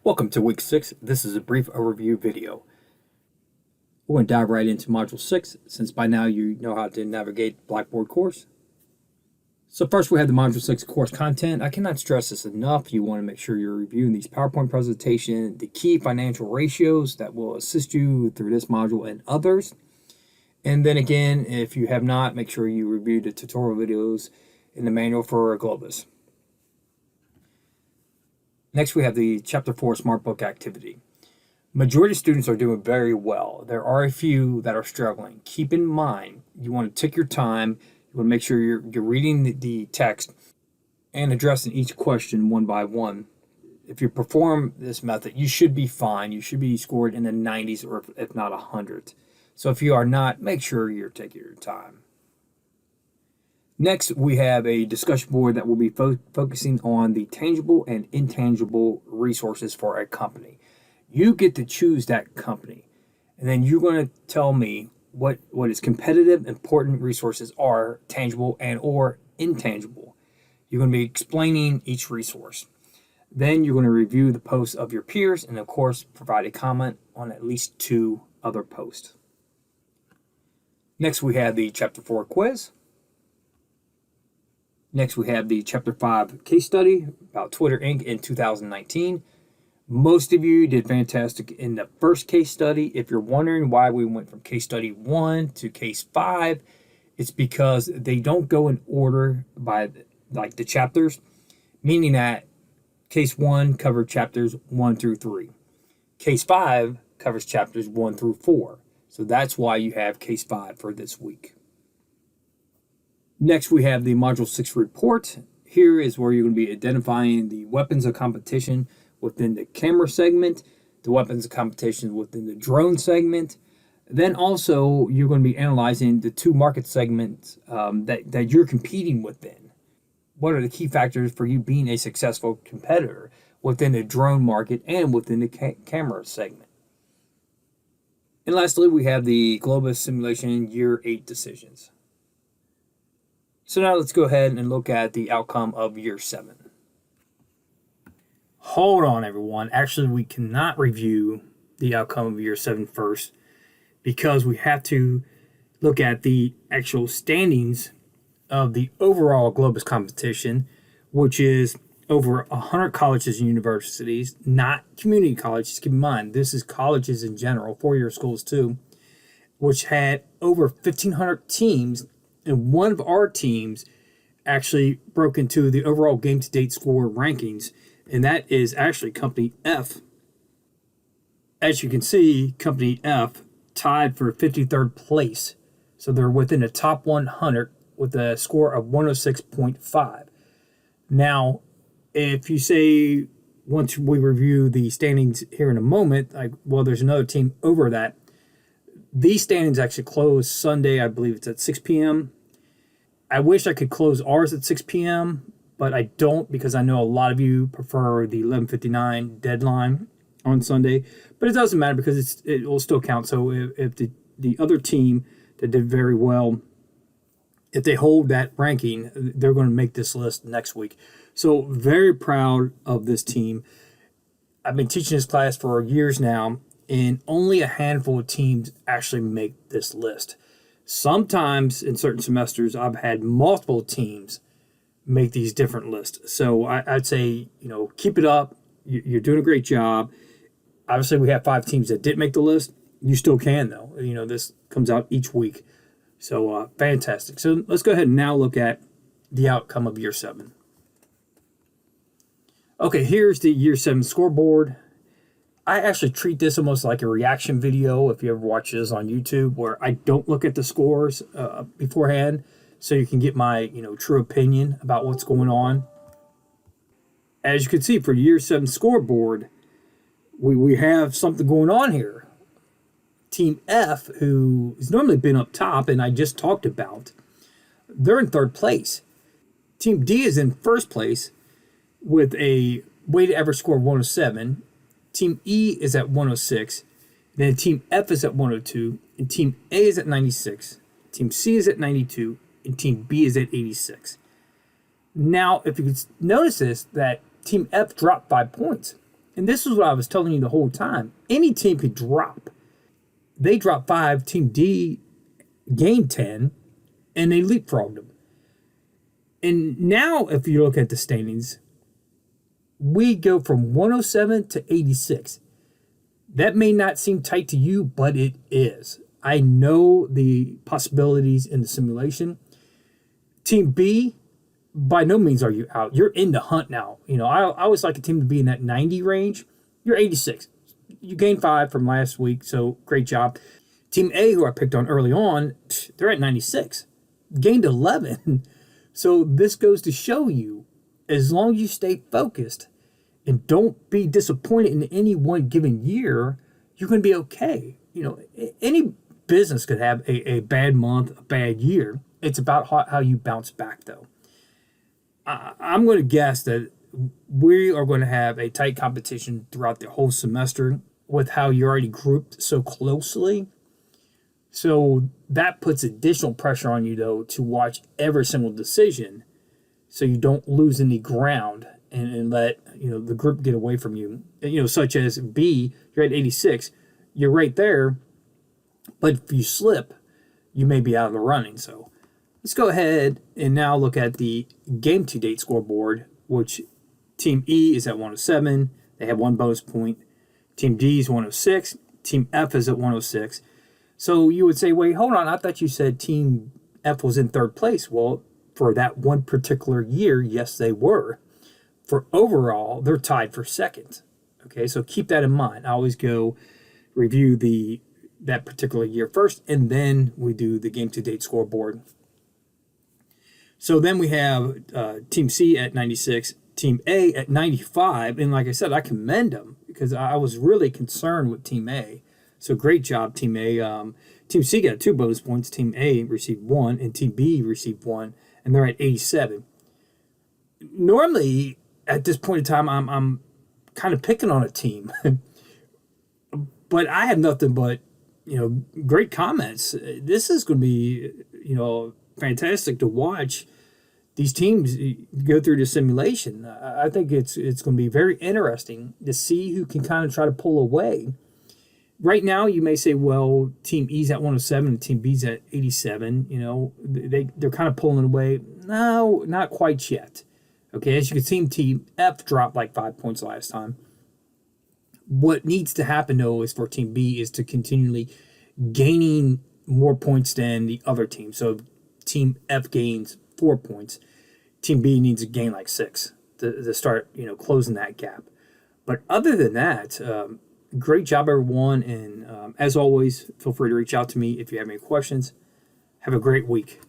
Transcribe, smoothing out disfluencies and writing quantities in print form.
Welcome to week 6. This is a brief overview video. We're going to dive right into module 6, since by now you know how to navigate Blackboard course. So first we have the module 6 course content. I cannot stress this enough. You want to make sure you're reviewing these PowerPoint presentations, the key financial ratios that will assist you through this module and others. And then again, if you have not, make sure you review the tutorial videos in the manual for Globus. Next, we have the Chapter 4 Smart Book activity. Majority of students are doing very well. There are a few that are struggling. Keep in mind, you want to take your time. You want to make sure you're reading the text and addressing each question one by one. If you perform this method, you should be fine. You should be scored in the 90s or if not 100. So if you are not, make sure you're taking your time. Next, we have a discussion board that will be focusing on the tangible and intangible resources for a company. You get to choose that company, and then you're going to tell me what is competitive, important resources are tangible and or intangible. You're going to be explaining each resource. Then you're going to review the posts of your peers and, of course, provide a comment on at least 2 other posts. Next, we have the Chapter 4 quiz. Next, we have the Chapter 5 case study about Twitter Inc. in 2019. Most of you did fantastic in the first case study. If you're wondering why we went from case study 1 to case 5, it's because they don't go in order by the chapters, meaning that case 1 covered chapters 1 through 3. Case 5 covers chapters 1 through 4. So that's why you have case 5 for this week. Next, we have the Module 6 report. Here is where you're going to be identifying the weapons of competition within the camera segment, the weapons of competition within the drone segment. Then also, you're going to be analyzing the 2 market segments that you're competing within. What are the key factors for you being a successful competitor within the drone market and within the camera segment? And lastly, we have the Globus simulation year 8 decisions. So now let's go ahead and look at the outcome of year 7. Hold on, everyone. Actually, we cannot review the outcome of year 7 first because we have to look at the actual standings of the overall Globus competition, which is over 100 colleges and universities, not community colleges. Keep in mind, this is colleges in general, 4-year schools too, which had over 1,500 teams. And one of our teams actually broke into the overall game-to-date score rankings, and that is actually Company F. As you can see, Company F tied for 53rd place, so they're within the top 100 with a score of 106.5. Now, if you say, once we review the standings here in a moment, there's another team over that. These standings actually close Sunday, I believe it's at 6 p.m. I wish I could close ours at 6 p.m., but I don't because I know a lot of you prefer the 11:59 deadline on Sunday. But it doesn't matter because it will still count. So if the other team that did very well, if they hold that ranking, they're going to make this list next week. So very proud of this team. I've been teaching this class for years now, and only a handful of teams actually make this list. Sometimes in certain semesters, I've had multiple teams make these different lists. So I'd say, keep it up. You're doing a great job. Obviously, we have 5 teams that didn't make the list. You still can, though. This comes out each week. So fantastic. So let's go ahead and now look at the outcome of year 7. Okay, here's the year 7 scoreboard. I actually treat this almost like a reaction video, if you ever watch this on YouTube, where I don't look at the scores beforehand, so you can get my true opinion about what's going on. As you can see, for year 7 scoreboard, we have something going on here. Team F, who has normally been up top, and I just talked about, they're in 3rd place. Team D is in 1st place with a weighted average score of 107. Team E is at 106, then Team F is at 102, and Team A is at 96, Team C is at 92, and Team B is at 86. Now, if you could notice this, that Team F dropped 5 points. And this is what I was telling you the whole time. Any team could drop. They dropped 5, Team D gained 10, and they leapfrogged them. And now, if you look at the standings, we go from 107 to 86. That may not seem tight to you, but it is. I know the possibilities in the simulation. Team B, by no means are you out. You're in the hunt now. I always like a team to be in that 90 range. You're 86. You gained 5 from last week, so great job. Team A, who I picked on early on, they're at 96. Gained 11. So this goes to show you, as long as you stay focused and don't be disappointed in any one given year, you're going to be okay. Any business could have a bad month, a bad year. It's about how you bounce back, though. I'm going to guess that we are going to have a tight competition throughout the whole semester with how you're already grouped so closely. So that puts additional pressure on you, though, to watch every single decision so you don't lose any ground and let the group get away from you. Such as B, you're at 86, you're right there, but if you slip, you may be out of the running. So let's go ahead and now look at the game-to-date scoreboard, which Team E is at 107. They have 1 bonus point. Team D is 106. Team F is at 106. So you would say, wait, hold on. I thought you said Team F was in 3rd place. Well, for that one particular year, yes, they were. For overall, they're tied for 2nd. Okay, so keep that in mind. I always go review that particular year first, and then we do the game-to-date scoreboard. So then we have Team C at 96, Team A at 95, and like I said, I commend them because I was really concerned with Team A. So great job, Team A. Team C got 2 bonus points. Team A received 1, and Team B received 1, and they're at 87. Normally, at this point in time, I'm kind of picking on a team, but I have nothing but great comments. This is going to be fantastic to watch these teams go through the simulation. I think it's going to be very interesting to see who can kind of try to pull away. Right now, you may say, well, Team E's at 107 and Team B's at 87. They're kind of pulling away. No, not quite yet. Okay, as you can see, Team F dropped like 5 points last time. What needs to happen, though, is for Team B is to continually gaining more points than the other team. So Team F gains 4 points. Team B needs to gain like 6 to start, closing that gap. But other than that, great job, everyone. And as always, feel free to reach out to me if you have any questions. Have a great week.